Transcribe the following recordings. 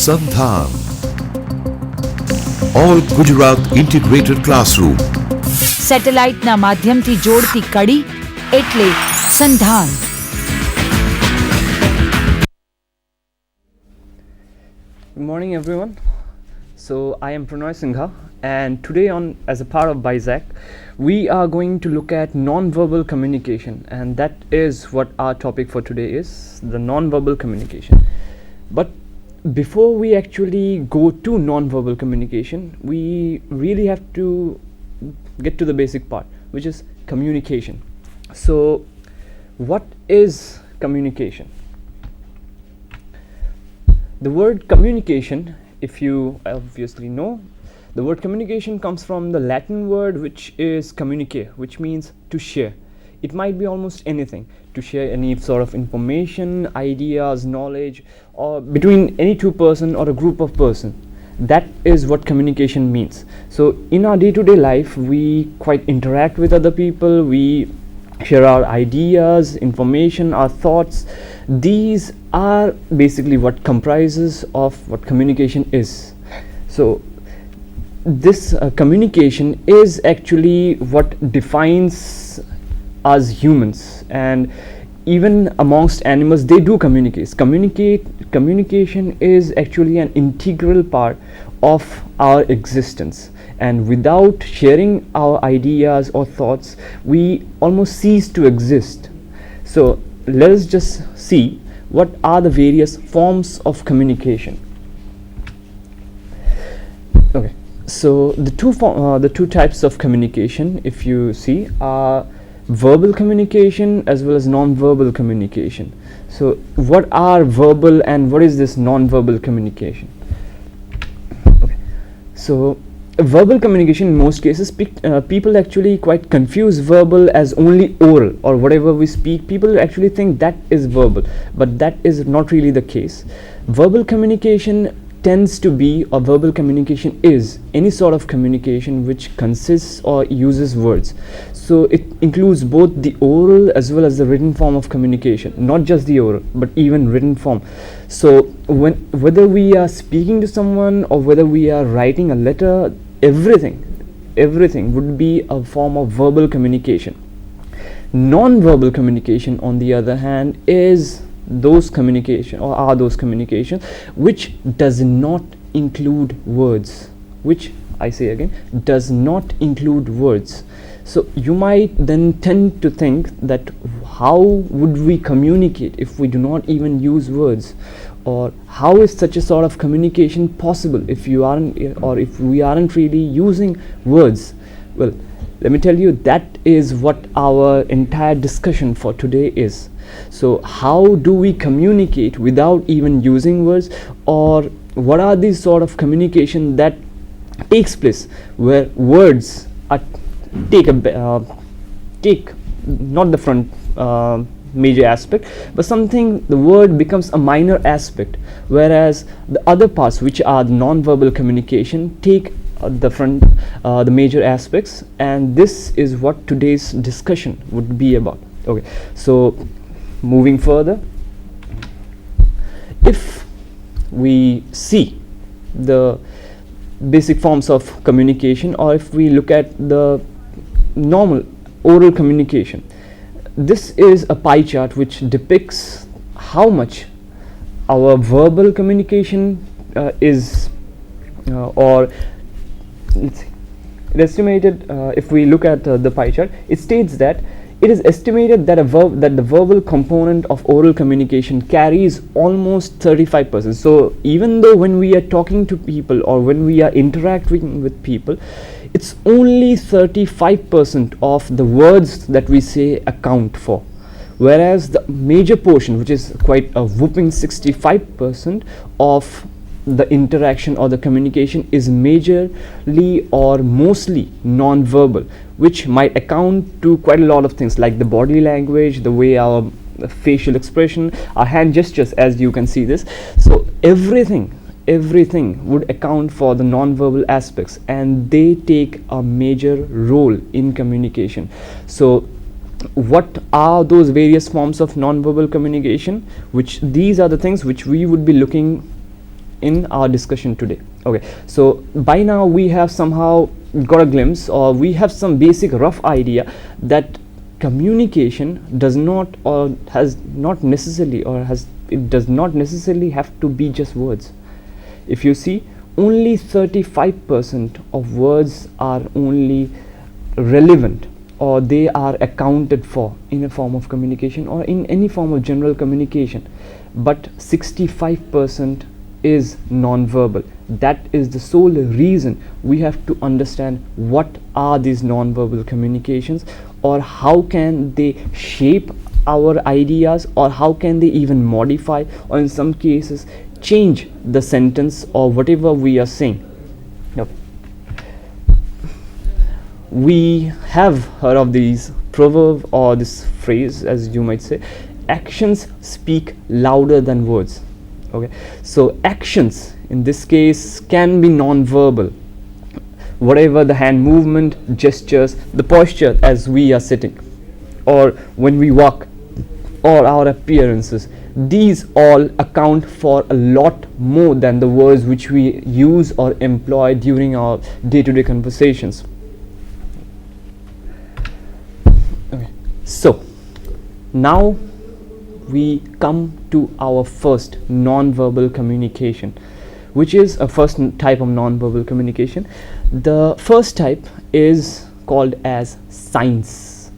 SANDHAN, All Gujarat Integrated Classroom. સેટેલાઇટના માધ્યમથી જોડતી કડી એટલે સંધાન. Good morning, everyone. So I am Pranoy Singha, and today as a part of BISAC, we are going to look at non-verbal communication, and that is what our topic for today is, the non-verbal communication. But before we actually go to non-verbal communication, we really have to get to the basic part, which is communication. So what is communication? The word communication, if you obviously know, the word communication comes from the Latin word which is communicare, which means to share. It might be almost anything, to share any sort of information, ideas, knowledge, or between any two person or a group of person. That is what communication means. So in our day-to-day life, we quite interact with other people, we share our ideas, information, our thoughts. These are basically what comprises of what communication is. So this communication is actually what defines us humans, and even amongst animals they do communication is actually an integral part of our existence, and without sharing our ideas or thoughts we almost cease to exist. So let us just see what are the various forms of communication. Okay, so the two types of communication, if you see, are verbal communication as well as non-verbal communication. So what are verbal and what is this non-verbal communication? Okay. So verbal communication, in most cases people actually quite confuse verbal as only oral, or whatever we speak people actually think that is verbal, but that is not really the case. Verbal communication tends to be, or verbal communication is, any sort of communication which consists or uses words. So it includes both the oral as well as the written form of communication, not just the oral but even written form. So whether we are speaking to someone or whether we are writing a letter, everything would be a form of verbal communication. Non-verbal communication, on the other hand, is those communication, or are those communication which does not include words, which I say again does not include words. So you might then tend to think that how would we communicate if we do not even use words, or how is such a sort of communication possible if you aren't, or if we aren't really using words? Well, let me tell you, that is what our entire discussion for today is. So how do we communicate without even using words, or what are these sort of communication that takes place where words are take not the front major aspect, but something, the word becomes a minor aspect, whereas the other parts, which are the non-verbal communication, take the front, the major aspects, and this is what today's discussion would be about. Okay, so moving further, if we see the basic forms of communication, or if we look at the normal oral communication, this is a pie chart which depicts how much our verbal communication is, or let's see, it estimated, if we look at the pie chart, it states that it is estimated that the verbal component of oral communication carries almost 35%. So even though when we are talking to people or when we are interacting with people, it's only 35% of the words that we say account for, whereas the major portion, which is quite a whopping 65% of the interaction or the communication, is majorly or mostly non-verbal, which might account to quite a lot of things like the body language, the way our facial expression, our hand gestures, as you can see this. So everything would account for the non-verbal aspects, and they take a major role in communication. So what are those various forms of non-verbal communication? Which these are the things which we would be looking in our discussion today. Okay, so by now we have somehow got a glimpse, or we have some basic rough idea that communication does not, or has not necessarily, or has, it does not necessarily have to be just words. If you see, only 35% of words are only relevant, or they are accounted for in a form of communication or in any form of general communication, but 65% is non-verbal. That is the sole reason we have to understand what are these non-verbal communications, or how can they shape our ideas, or how can they even modify, or in some cases change the sentence or whatever we are saying. Now, we have heard of these proverb, or this phrase, as you might say, actions speak louder than words. Okay, so actions in this case can be non-verbal, whatever the hand movement, gestures, the posture as we are sitting, or when we walk, or our appearances. These all account for a lot more than the words which we use or employ during our day-to-day conversations. Okay. So now we come to our first non-verbal communication, which is a first type of non-verbal communication. The first type is called as signs.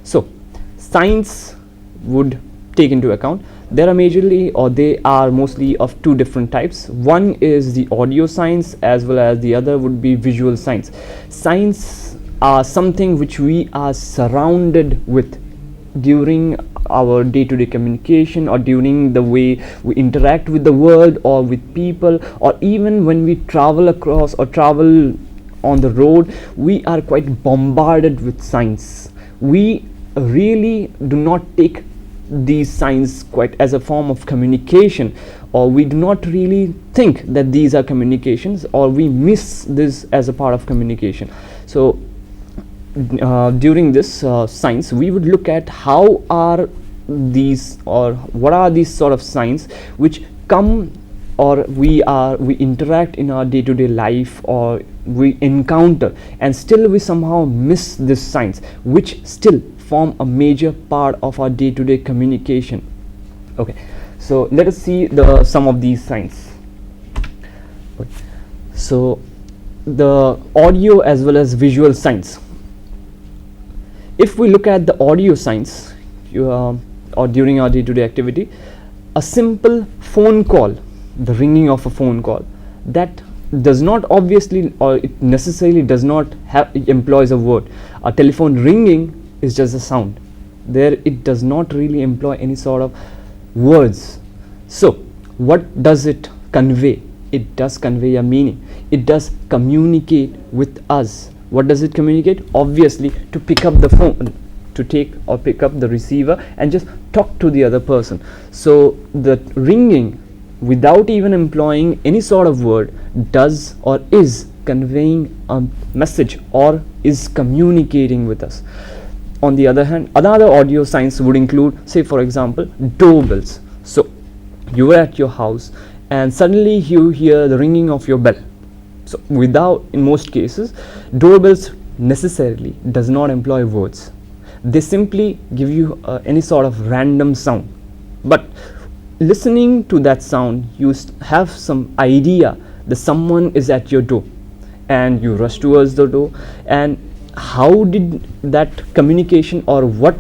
So signs would take into account, there are majorly, or they are mostly of two different types. One is the audio signs, as well as the other would be visual signs. Signs are something which we are surrounded with during our day-to-day communication, or during the way we interact with the world or with people, or even when we travel across or travel on the road, we are quite bombarded with signs. We really do not take these signs quite as a form of communication, or we do not really think that these are communications, or we miss this as a part of communication. So during this signs, we would look at how are these, or what are these sort of signs which come, or we interact in our day-to-day life, or we encounter, and still we somehow miss these signs, which still form a major part of our day-to-day communication. Okay, so let us see some of these signs. Okay. So the audio as well as visual signs. If we look at the audio signs, or during our day-to-day activity, a simple phone call, the ringing of a phone call, that does not obviously, or it necessarily does not employs a word. A telephone ringing is just a sound. There it does not really employ any sort of words. So what does it convey? It does convey a meaning. It does communicate with us. What does it communicate? Obviously to pick up the phone, to take or pick up the receiver and just talk to the other person. So the ringing, without even employing any sort of word, does or is conveying a message, or is communicating with us. On the other hand, another audio signs would include, say for example, doorbells. So you were at your house and suddenly you hear the ringing of your bell. So without, in most cases, doorbells necessarily does not employ words. They simply give you any sort of random sound, but listening to that sound, you have some idea that someone is at your door, and you rush towards the door. And how did that communication, or what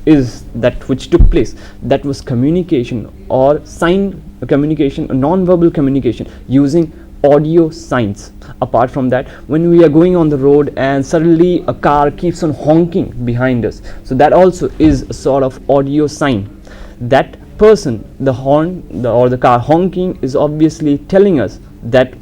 is that which took place? That was communication, or sign communication, non-verbal communication using audio signs. Apart from that, when we are going on the road and suddenly a car keeps on honking behind us, so that also is a sort of audio sign. That person, the horn, or the car honking, is obviously telling us that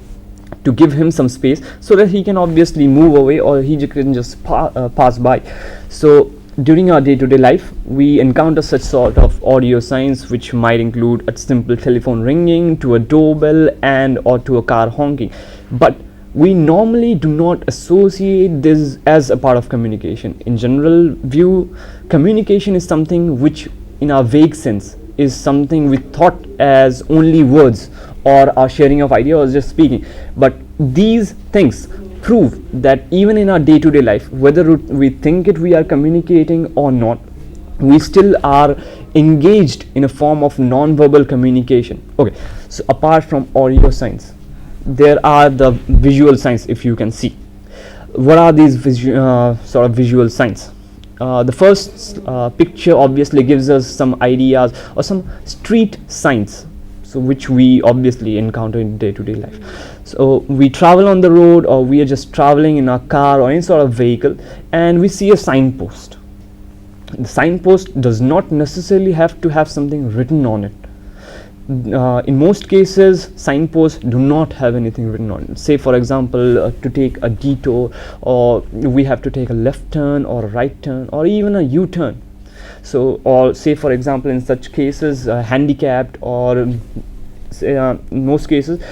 to give him some space, so that he can obviously move away, or he can just pass by. So during our day-to-day life, we encounter such sort of audio signs, which might include a simple telephone ringing, to a doorbell, and or to a car honking. But we normally do not associate this as a part of communication. In general view, communication is something which, in our vague sense, is something we thought as only words, or our sharing of idea or just speaking. But these things prove that even in our day-to-day life, whether we think it we are communicating or not, we still are engaged in a form of non-verbal communication. Okay, so apart from audio signs, there are the visual signs. If you can see, what are these sort of visual signs? The first picture obviously gives us some ideas or some street signs, so which we obviously encounter in day-to-day life. So we travel on the road, or we are just traveling in our car or any sort of vehicle, and we see a signpost. The signpost does not necessarily have to have something written on it. In most cases, signposts do not have anything written on it. Say for example, to take a detour, or we have to take a left turn or a right turn or even a U-turn. So, or say for example, in such cases, handicapped, or in most cases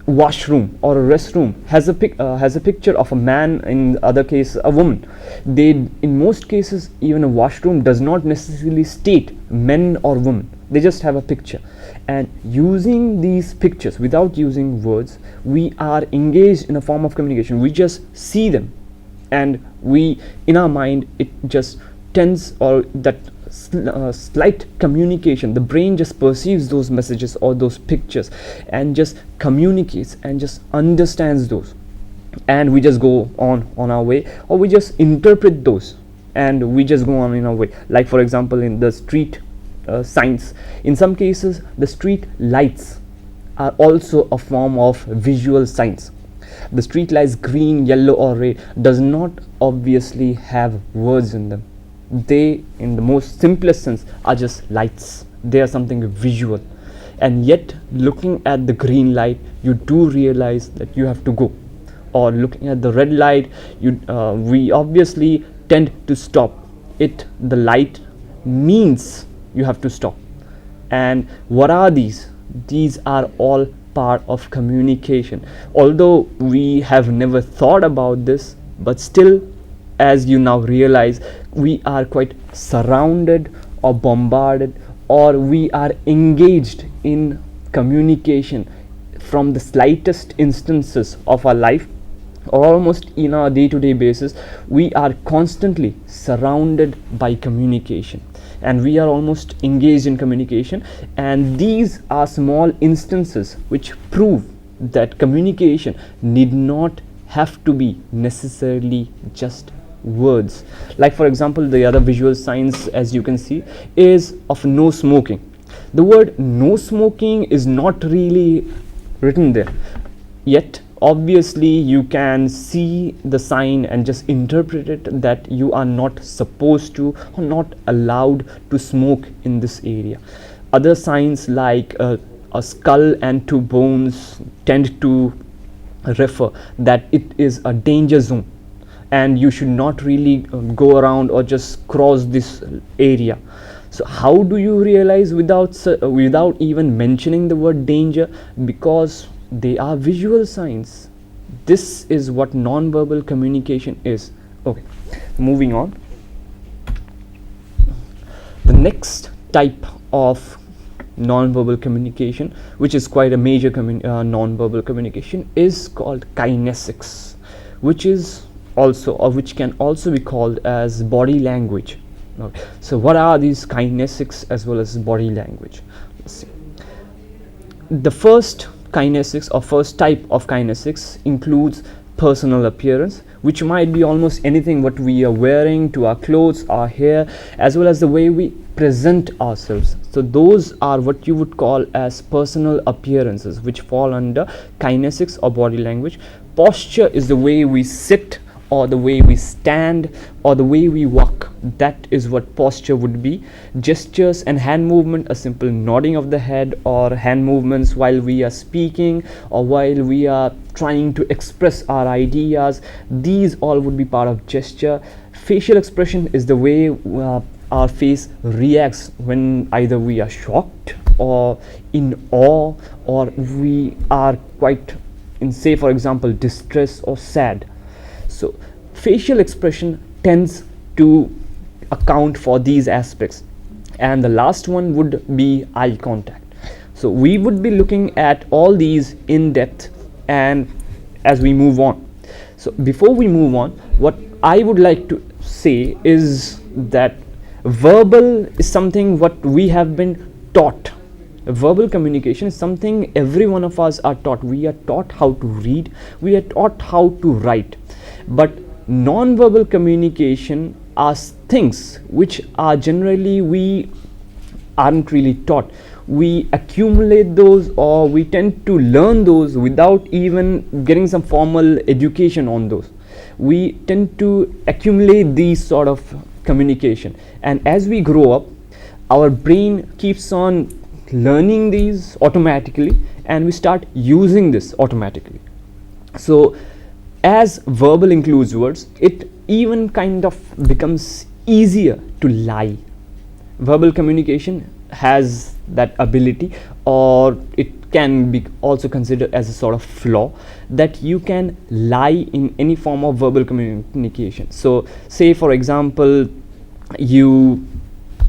washroom or a restroom has a picture of a man, in other case a woman. In most cases, even a washroom does not necessarily state men or women. They just have a picture, and using these pictures without using words, we are engaged in a form of communication. We just see them, and we, in our mind, it just tends, or that slight communication, the brain just perceives those messages or those pictures and just communicates and just understands those, and we just go on our way, or we just interpret those and we just go on in our way. Like for example, in the street signs, in some cases the street lights are also a form of visual signs. The street lights, green, yellow or red, does not obviously have words in them. They, in the most simplest sense, are just lights. They are something visual, and yet looking at the green light, you do realize that you have to go, or looking at the red light, we obviously tend to stop. The light means you have to stop. And what are these? These are all part of communication. Although we have never thought about this, but still, as you now realize, we are quite surrounded or bombarded, or we are engaged in communication from the slightest instances of our life, or almost in our day-to-day basis. We are constantly surrounded by communication, and we are almost engaged in communication, and these are small instances which prove that communication need not have to be necessarily just words. Like for example, the other visual signs, as you can see, is of no smoking. The word no smoking is not really written there, yet obviously you can see the sign and just interpret it that you are not supposed to or not allowed to smoke in this area. Other signs like a skull and two bones tend to refer that it is a danger zone, and you should not really go around or just cross this area. So how do you realize without even mentioning the word danger? Because they are visual signs. This is what non-verbal communication is. Okay, moving on. The next type of non-verbal communication, which is quite a major non-verbal communication, is called kinesics, which is also, or which can also be called as body language. Okay. So what are these kinesics as well as body language? Let's see. The first kinesics, or first type of kinesics, includes personal appearance, which might be almost anything what we are wearing to our clothes, our hair, as well as the way we present ourselves. So those are what you would call as personal appearances, which fall under kinesics or body language. Posture is the way we sit, or the way we stand, or the way we walk. That is what posture would be. Gestures and hand movement, a simple nodding of the head or hand movements while we are speaking or while we are trying to express our ideas, these all would be part of gesture. Facial expression is the way our face reacts when either we are shocked or in awe, or we are quite in, say for example, distress or sad. So facial expression tends to account for these aspects. And the last one would be eye contact. So we would be looking at all these in depth and as we move on. So before we move on, what I would like to say is that verbal is something what we have been taught. Verbal communication is something every one of us are taught. We are taught how to read, we are taught how to write, but non-verbal communication are things which are generally we aren't really taught. We accumulate those, or we tend to learn those without even getting some formal education on those. We tend to accumulate these sort of communication, and as we grow up, our brain keeps on learning these automatically, and we start using this automatically. So as verbal includes words, it even kind of becomes easier to lie. Verbal communication has that ability, or it can be also considered as a sort of flaw, that you can lie in any form of verbal communication. So say for example, you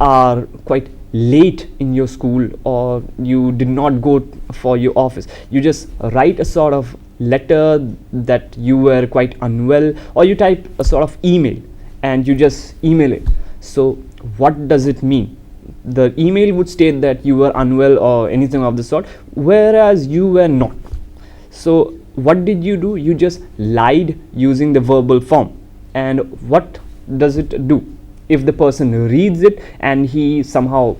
are quite late in your school, or you did not go for your office, you just write a sort of letter that you were quite unwell, or you type a sort of email and you just email it. So what does it mean? The email would state that you were unwell or anything of the sort, whereas you were not. So what did you do? You just lied using the verbal form. And what does it do? If the person reads it and he somehow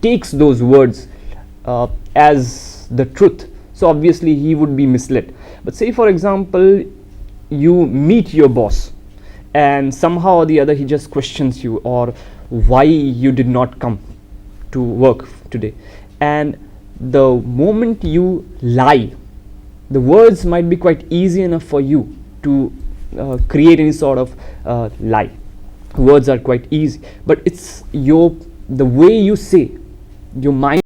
takes those words as the truth, so obviously he would be misled. But say for example, you meet your boss and somehow or the other he just questions you, or why you did not come to work today, and the moment you lie, the words might be quite easy enough for you to create any sort of lie. Words are quite easy, but it's the way you say, your mind